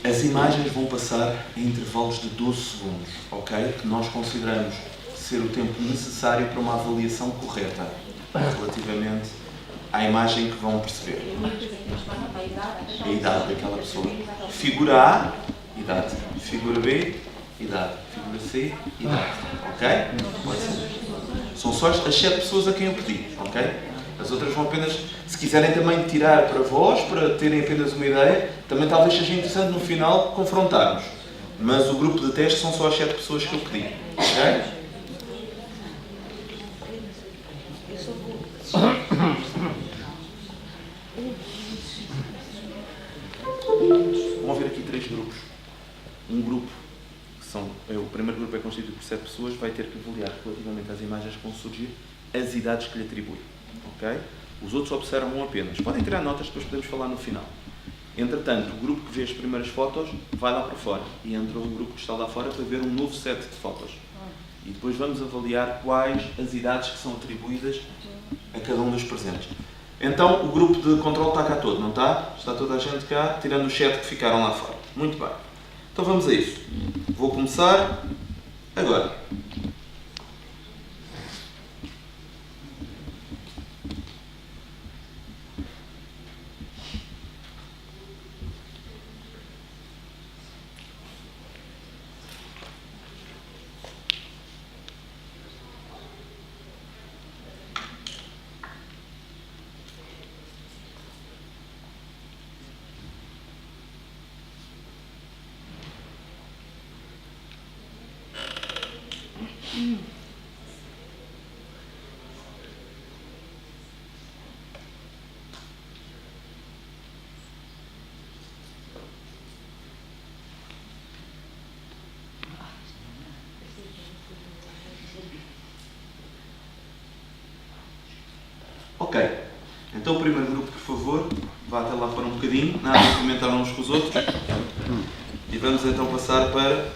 As imagens vão passar em intervalos de 12 segundos, ok? Que nós consideramos ser o tempo necessário para uma avaliação correta relativamente à imagem que vão perceber. A idade daquela pessoa. Figura A, idade. Figura B, idade. Figura C, idade. Ok? Pode ser. São só as 7 pessoas a quem eu pedi, ok? As outras vão apenas, se quiserem também tirar para vós, para terem apenas uma ideia, também talvez seja interessante no final confrontarmos. Mas o grupo de teste são só as 7 pessoas que eu pedi, ok? Vão haver aqui 3 grupos. Um grupo, o primeiro grupo é constituído por 7 pessoas, vai ter que avaliar relativamente às imagens que vão surgir as idades que lhe atribui. Okay? Os outros observam apenas. Podem tirar notas, depois podemos falar no final. Entretanto, o grupo que vê as primeiras fotos vai lá para fora e entra o grupo que está lá fora para ver um novo set de fotos. E depois vamos avaliar quais as idades que são atribuídas a cada um dos presentes. Então, o grupo de controle está cá todo, não está? Está toda a gente cá, tirando os 7 que ficaram lá fora. Muito bem. Então vamos a isso. Vou começar agora. Ok. Então o primeiro grupo, por favor, vá até lá fora um bocadinho, nada de comentar uns com os outros. E vamos então passar para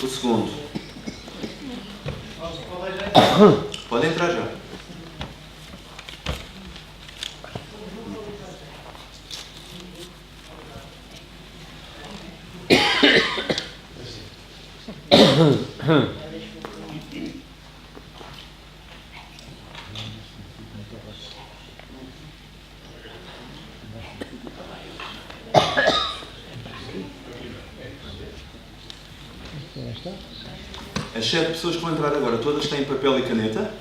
o segundo. Pode entrar já. As 7 pessoas que vão entrar agora, todas têm papel e caneta?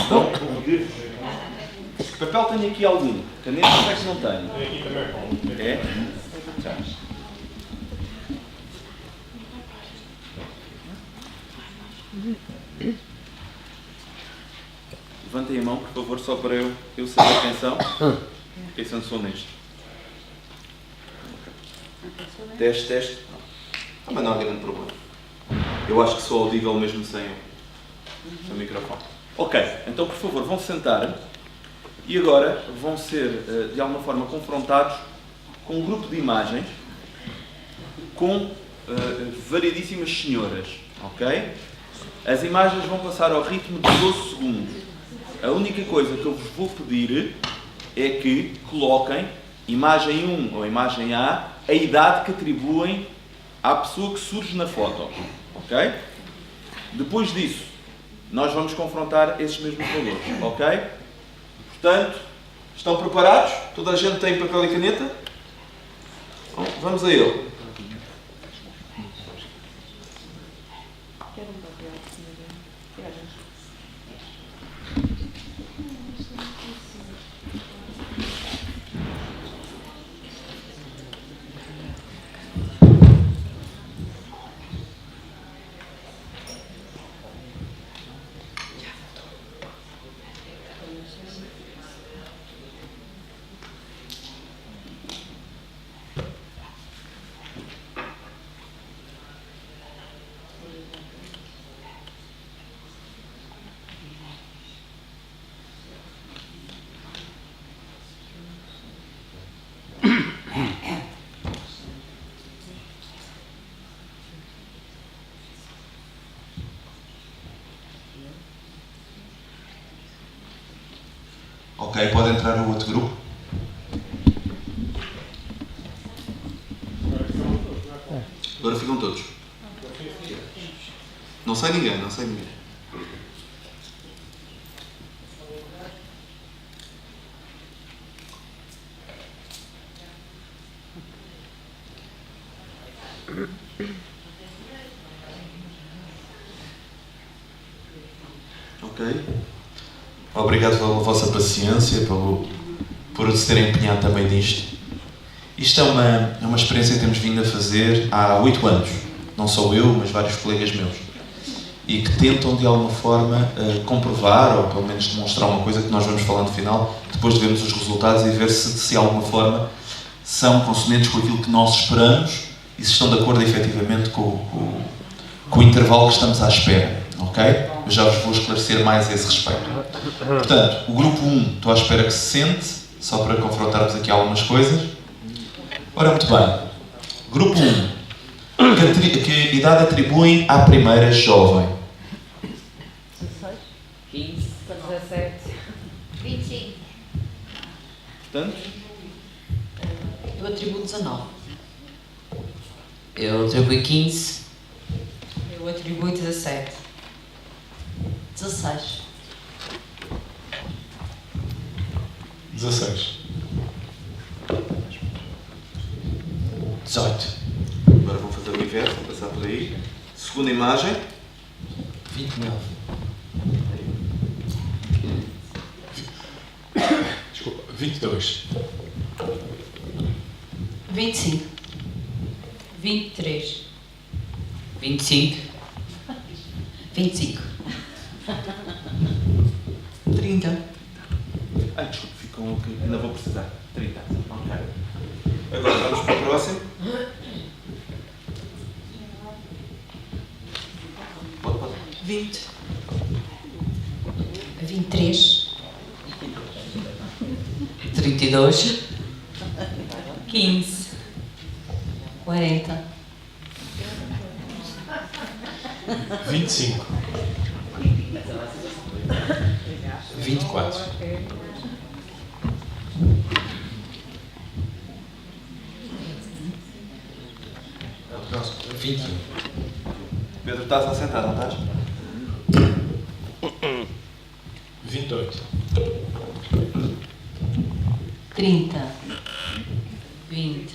Então, vou pedir. Papel tenho aqui algum. Caneta é que não tenho. Tem aqui também. É? Já. Levantem a mão, por favor, só para eu saber quem são. Quem sou neste. Teste. Mas não há grande problema. Eu acho que sou audível mesmo sem o microfone. Ok, então por favor vão sentar e agora vão ser de alguma forma confrontados com um grupo de imagens com variedíssimas senhoras. Ok? As imagens vão passar ao ritmo de 12 segundos. A única coisa que eu vos vou pedir é que coloquem imagem 1 ou imagem A a idade que atribuem à pessoa que surge na foto. Ok? Depois disso, nós vamos confrontar esses mesmos valores. Ok? Portanto, estão preparados? Toda a gente tem papel e caneta? Bom, vamos a ele. Ok, pode entrar o outro grupo. Agora ficam todos. Não sai ninguém, não sai ninguém. Ok. Obrigado pela vossa paciência, por se terem empenhado também nisto. Isto é uma experiência que temos vindo a fazer há 8 anos. Não só eu, mas vários colegas meus. E que tentam, de alguma forma, comprovar, ou pelo menos demonstrar uma coisa que nós vamos falar no final, depois de vermos os resultados e ver se de alguma forma são consonantes com aquilo que nós esperamos e se estão de acordo, efetivamente, com o intervalo que estamos à espera. Ok? Mas já vos vou esclarecer mais a esse respeito. Portanto, o grupo 1, estou à espera que se sente, só para confrontarmos aqui algumas coisas. Ora, muito bem. Grupo 1. Que idade atribuem à primeira jovem? 16, 15, 17, 25. Portanto, eu atribuo 19. Eu atribuí 15. Eu atribuo 17. 16. 16. 18. agora vou fazer o inverso, vou passar por aí. Segunda imagem. 29. Desculpa, 22. 25. 23. 25. 25. 30. Desculpe, ficam aqui. Ainda vou precisar. 30. Ok. Agora vamos para o próximo. Pode. 20. 23. 32. 15. 40. 25. 24. 21. Pedro, estás a sentar, não estás? 28. 30. 20.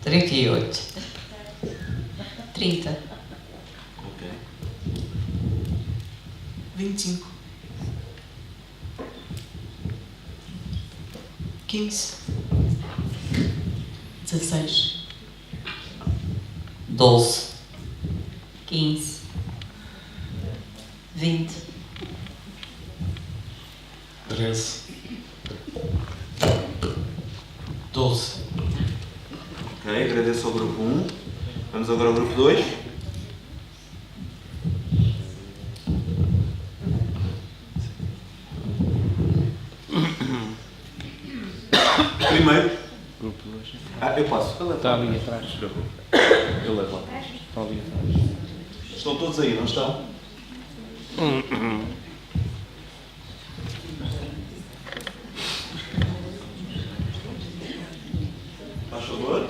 38. 30. Ok. 25. 15. 16. 12. 15. 20. 13. 12. Ok, agradeço ao grupo 1. Vamos agora ao grupo 2. Primeiro. Grupo 2. Eu passo. Está ali atrás. Eu levo lá. Está ali atrás. Estão todos aí, não estão? Faz favor.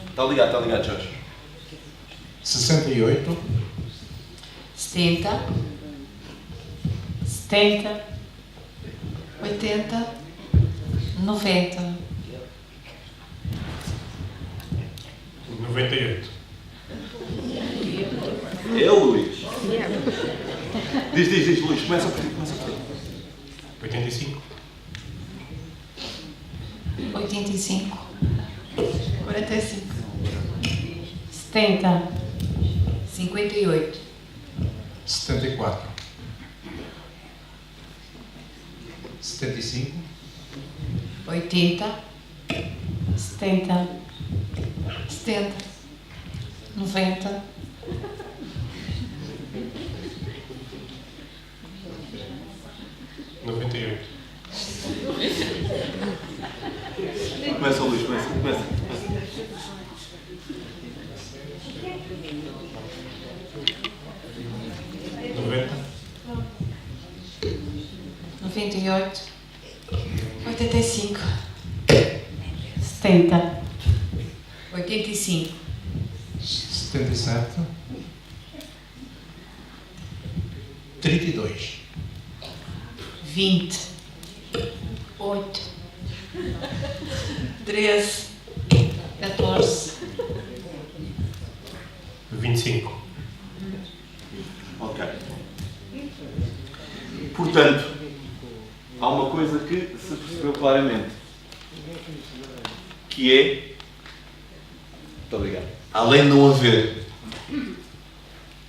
Está ligado, Jorge. 68. 70. 70. 80. 90. 98. Luís. Diz, Luís. Começa por ti. 85. 85. 45. 70. 58. 74. 75. 80. 70. 70. 90. 98. Começa, Luís. Começa. 90. 88, 85, 70, 85, 77, 32, 20, 8, 13, 14, 25. Ok. Portanto, há uma coisa que se percebeu claramente, que é... Muito obrigado. Além de não haver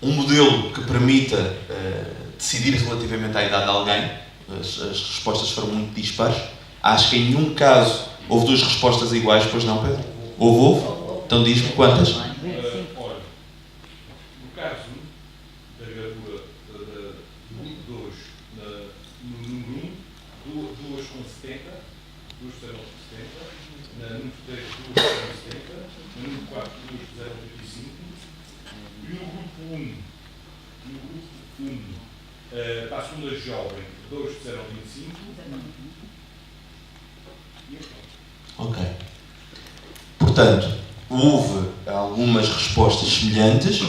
um modelo que permita decidir relativamente à idade de alguém, as respostas foram muito dispares. Acho que em nenhum caso houve duas respostas iguais, pois não, Pedro? Houve? Então diz-me quantas? Olha, no caso da gravura do grupo 2, no número 1, 2 com 70, 2 serão 70, na número 3, 2 serão 70, no número 4, 2 serão 85, e no grupo 1, para a segunda jovem, 2 serão 25, e Ok. Portanto, houve algumas respostas semelhantes,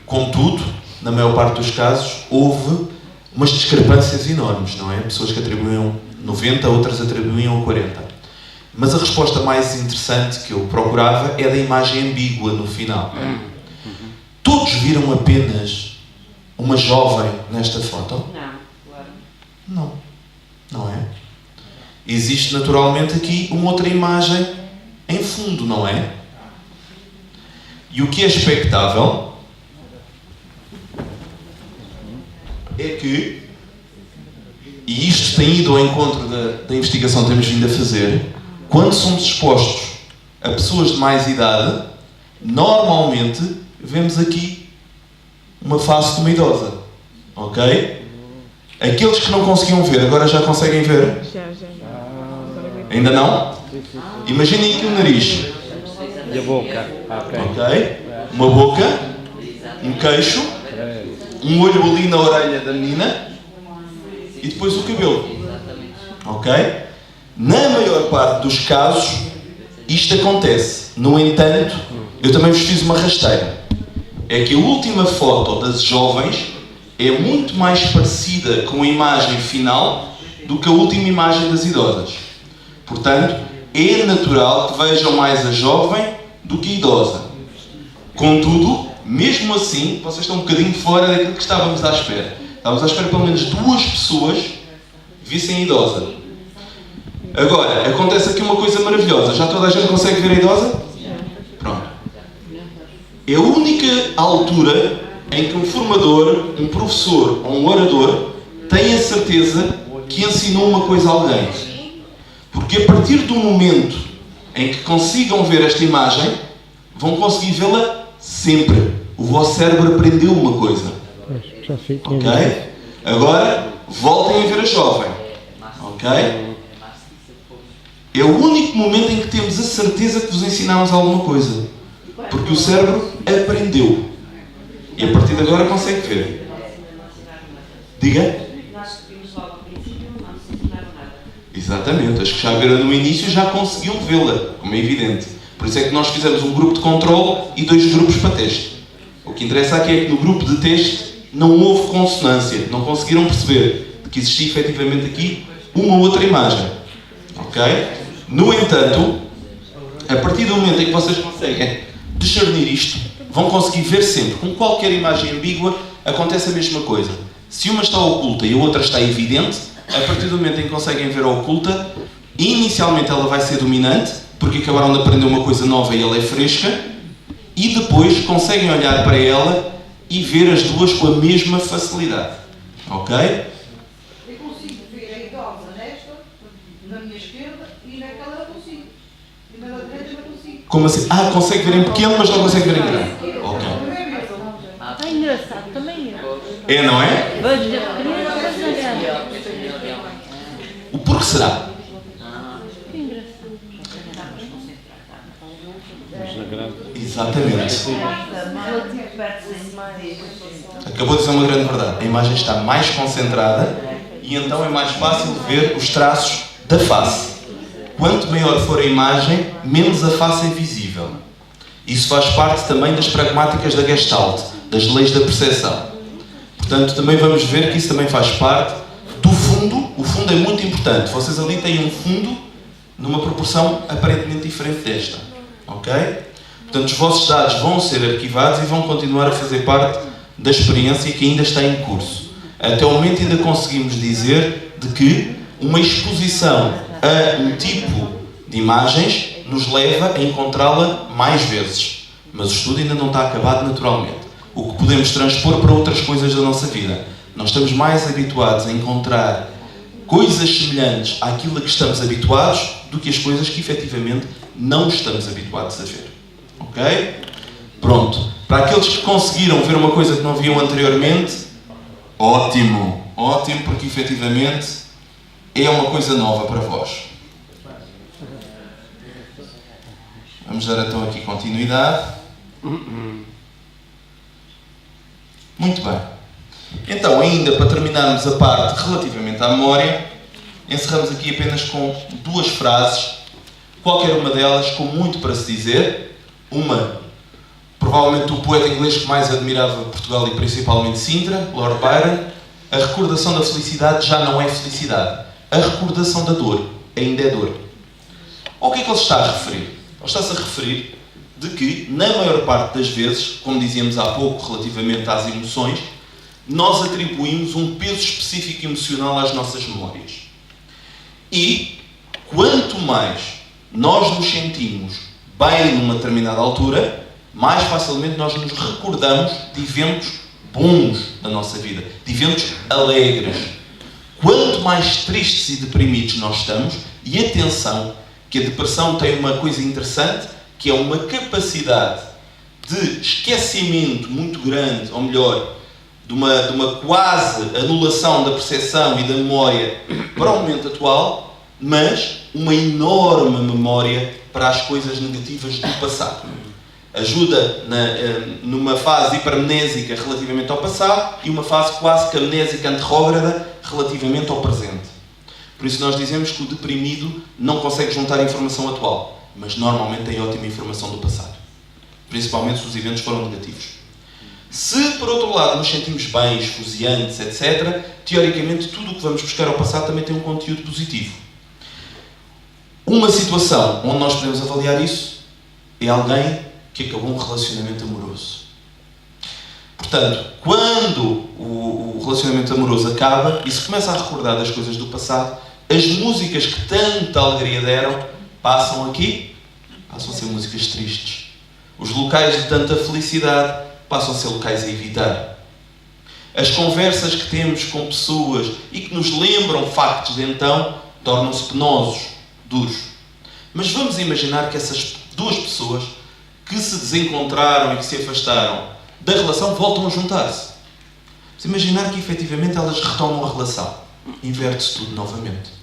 contudo, na maior parte dos casos, houve umas discrepâncias enormes, não é? Pessoas que atribuíam 90, outras atribuíam 40. Mas a resposta mais interessante que eu procurava é da imagem ambígua no final. Todos viram apenas uma jovem nesta foto? não, claro. Não. Não é? Existe naturalmente aqui uma outra imagem em fundo, não é? E o que é expectável é que, e isto tem ido ao encontro da investigação que temos vindo a fazer, quando somos expostos a pessoas de mais idade, normalmente vemos aqui uma face de uma idosa. Ok? Aqueles que não conseguiam ver, agora já conseguem ver? Já. Ainda não? Imaginem aqui o nariz. E a boca? Ok. Ok? Uma boca, um queixo, um olho ali na orelha da menina e depois o cabelo. Ok? Na maior parte dos casos, isto acontece. No entanto, eu também vos fiz uma rasteira. É que a última foto das jovens é muito mais parecida com a imagem final do que a última imagem das idosas. Portanto, é natural que vejam mais a jovem do que a idosa. Contudo, mesmo assim, vocês estão um bocadinho fora daquilo que estávamos à espera. Estávamos à espera que pelo menos 2 pessoas vissem a idosa. Agora, acontece aqui uma coisa maravilhosa. Já toda a gente consegue ver a idosa? Pronto. É a única altura em que um formador, um professor ou um orador tem a certeza que ensinou uma coisa a alguém. Porque a partir do momento em que consigam ver esta imagem, vão conseguir vê-la sempre. O vosso cérebro aprendeu uma coisa. Ok? Agora, voltem a ver a jovem. Ok? É o único momento em que temos a certeza que vos ensinámos alguma coisa. Porque o cérebro aprendeu. E a partir de agora consegue ver. Diga? Exatamente. As que já viram no início já conseguiam vê-la, como é evidente. Por isso é que nós fizemos um grupo de controle e 2 grupos para teste. O que interessa aqui é que no grupo de teste não houve consonância. Não conseguiram perceber que existia efetivamente aqui uma outra imagem. Ok? No entanto, a partir do momento em que vocês conseguem discernir isto, vão conseguir ver sempre. Com qualquer imagem ambígua, acontece a mesma coisa. Se uma está oculta e a outra está evidente, a partir do momento em que conseguem ver a oculta, inicialmente ela vai ser dominante, porque acabaram de aprender uma coisa nova e ela é fresca, e depois conseguem olhar para ela e ver as duas com a mesma facilidade. Ok? Eu consigo ver a idosa nesta, na minha esquerda, e naquela eu consigo. E na direita eu consigo. Como assim? Ah, consegue ver em pequeno, mas não consegue ver em grande. Ok. Ah, engraçado, também é. É, não é? Vejo da pequenina, vejo da grande. O porquê será? Que engraçado. Exatamente. Acabou de dizer uma grande verdade. A imagem está mais concentrada e então é mais fácil ver os traços da face. Quanto maior for a imagem, menos a face é visível. Isso faz parte também das pragmáticas da Gestalt, das leis da percepção. Portanto, também vamos ver que isso também faz parte do fundo. O fundo é muito importante. Vocês ali têm um fundo numa proporção aparentemente diferente desta. Ok? Portanto, os vossos dados vão ser arquivados e vão continuar a fazer parte da experiência que ainda está em curso. Até o momento ainda conseguimos dizer de que uma exposição a um tipo de imagens nos leva a encontrá-la mais vezes. Mas o estudo ainda não está acabado naturalmente. O que podemos transpor para outras coisas da nossa vida. Nós estamos mais habituados a encontrar coisas semelhantes àquilo a que estamos habituados do que as coisas que efetivamente não estamos habituados a ver. Ok? Pronto. Para aqueles que conseguiram ver uma coisa que não viam anteriormente, ótimo. Ótimo, porque efetivamente é uma coisa nova para vós. Vamos dar então aqui continuidade. Muito bem. Então, ainda para terminarmos a parte relativamente à memória, encerramos aqui apenas com 2 frases, qualquer uma delas com muito para se dizer. Uma, provavelmente o poeta inglês que mais admirava Portugal e principalmente Sintra, Lord Byron: a recordação da felicidade já não é felicidade. A recordação da dor ainda é dor. Ao que é que ele está a referir? Ele está-se a referir de que, na maior parte das vezes, como dizíamos há pouco relativamente às emoções, nós atribuímos um peso específico emocional às nossas memórias. E, quanto mais nós nos sentimos bem numa determinada altura, mais facilmente nós nos recordamos de eventos bons da nossa vida, de eventos alegres. Quanto mais tristes e deprimidos nós estamos, e atenção, que a depressão tem uma coisa interessante, que é uma capacidade de esquecimento muito grande, ou melhor, de uma quase anulação da percepção e da memória para o momento atual, mas uma enorme memória para as coisas negativas do passado. Ajuda numa fase hipermnésica relativamente ao passado e uma fase quase que amnésica anterrógrada relativamente ao presente. Por isso nós dizemos que o deprimido não consegue juntar a informação atual, mas normalmente tem ótima informação do passado, principalmente se os eventos foram negativos. Se, por outro lado, nos sentimos bem, esfuziantes, etc., teoricamente tudo o que vamos buscar ao passado também tem um conteúdo positivo. Uma situação onde nós podemos avaliar isso é alguém que acabou um relacionamento amoroso. Portanto, quando o relacionamento amoroso acaba e se começa a recordar das coisas do passado, as músicas que tanta alegria deram passam aqui, passam a ser músicas tristes. Os locais de tanta felicidade passam a ser locais a evitar. As conversas que temos com pessoas e que nos lembram factos de então tornam-se penosos, duros. Mas vamos imaginar que essas 2 pessoas que se desencontraram e que se afastaram da relação voltam a juntar-se. Vamos imaginar que efetivamente elas retomam a relação. Inverte-se tudo novamente.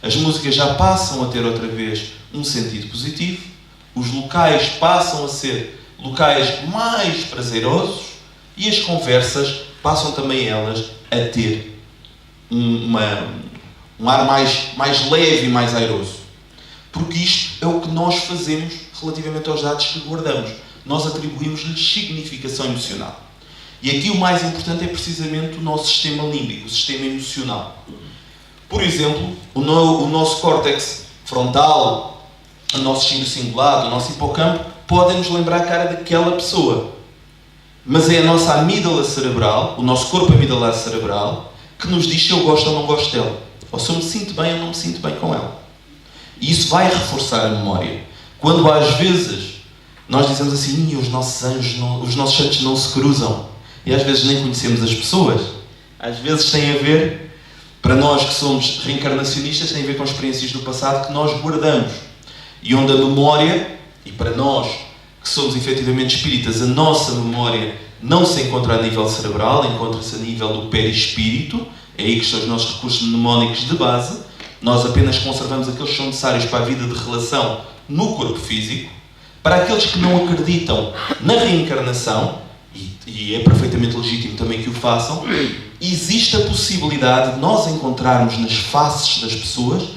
As músicas já passam a ter outra vez um sentido positivo, os locais passam a ser locais mais prazerosos e as conversas passam também elas a ter um ar mais leve e mais airoso. Porque isto é o que nós fazemos relativamente aos dados que guardamos. Nós atribuímos-lhes significação emocional. E aqui o mais importante é precisamente o nosso sistema límbico, o sistema emocional. Por exemplo, o nosso córtex frontal, o nosso símbolo cingulado, o nosso hipocampo, podem nos lembrar a cara daquela pessoa. Mas é a nossa amígdala cerebral, o nosso corpo amidalar cerebral, que nos diz se eu gosto ou não gosto dela. Ou se eu me sinto bem ou não me sinto bem com ela. E isso vai reforçar a memória. Quando às vezes nós dizemos assim, os nossos anjos, os nossos santos não se cruzam. E às vezes nem conhecemos as pessoas. Às vezes tem a ver, para nós que somos reencarnacionistas, tem a ver com experiências do passado que nós guardamos. E onde a memória, e para nós que somos efetivamente espíritas, a nossa memória não se encontra a nível cerebral, encontra-se a nível do perispírito, é aí que estão os nossos recursos mnemónicos de base. Nós apenas conservamos aqueles que são necessários para a vida de relação no corpo físico. Para aqueles que não acreditam na reencarnação, e é perfeitamente legítimo também que o façam, existe a possibilidade de nós encontrarmos nas faces das pessoas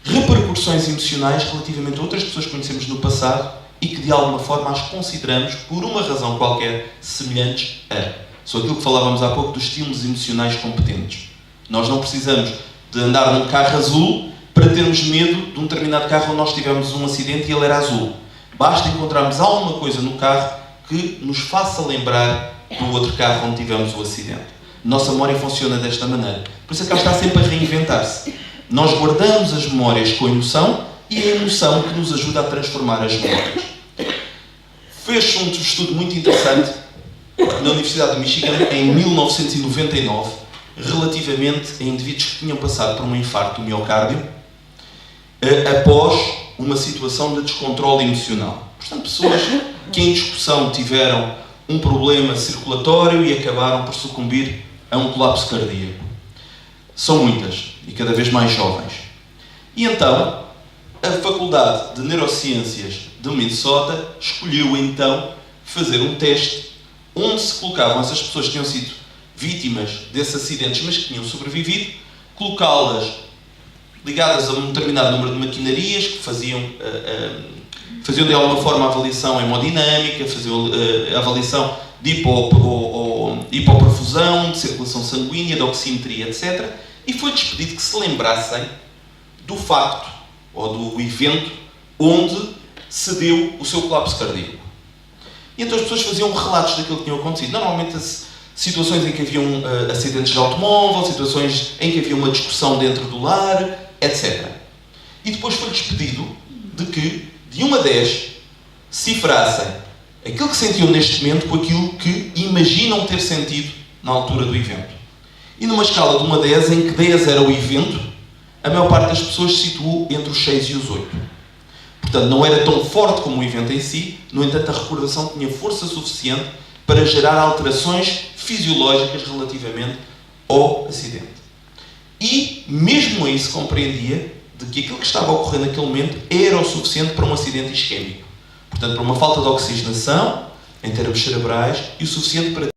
repercussões emocionais relativamente a outras pessoas que conhecemos no passado e que de alguma forma as consideramos, por uma razão qualquer, semelhantes a. Só aquilo que falávamos há pouco dos estímulos emocionais competentes. Nós não precisamos de andar num carro azul para termos medo de um determinado carro onde nós tivemos um acidente e ele era azul. Basta encontrarmos alguma coisa no carro que nos faça lembrar do outro carro onde tivemos o acidente. Nossa memória funciona desta maneira. Por isso é que ela está sempre a reinventar-se. Nós guardamos as memórias com a emoção e é a emoção que nos ajuda a transformar as memórias. Fez-se um estudo muito interessante na Universidade de Michigan em 1999 relativamente a indivíduos que tinham passado por um infarto do miocárdio após uma situação de descontrole emocional. Portanto, pessoas que em discussão tiveram um problema circulatório e acabaram por sucumbir a um colapso cardíaco. São muitas e cada vez mais jovens. E então, a Faculdade de Neurociências de Minnesota escolheu então fazer um teste onde se colocavam essas pessoas que tinham sido vítimas desses acidentes, mas que tinham sobrevivido, colocá-las ligadas a um determinado número de maquinarias que faziam de alguma forma a avaliação hemodinâmica, faziam a avaliação de hipoperfusão, de circulação sanguínea, de oximetria, etc. E foi-lhes pedido que se lembrassem do facto ou do evento onde se deu o seu colapso cardíaco. E então as pessoas faziam relatos daquilo que tinha acontecido. Normalmente situações em que haviam acidentes de automóvel, situações em que havia uma discussão dentro do lar, etc. E depois foi-lhes pedido de que, de 1 a 10, cifrassem aquilo que sentiam neste momento com aquilo que imaginam ter sentido na altura do evento. E numa escala de 1 a 10, em que 10 era o evento, a maior parte das pessoas se situou entre os 6 e os 8. Portanto, não era tão forte como o evento em si, no entanto, a recordação tinha força suficiente para gerar alterações fisiológicas relativamente ao acidente. E, mesmo aí, se compreendia de que aquilo que estava a ocorrer naquele momento era o suficiente para um acidente isquémico. Portanto, para uma falta de oxigenação, em termos cerebrais, e o suficiente para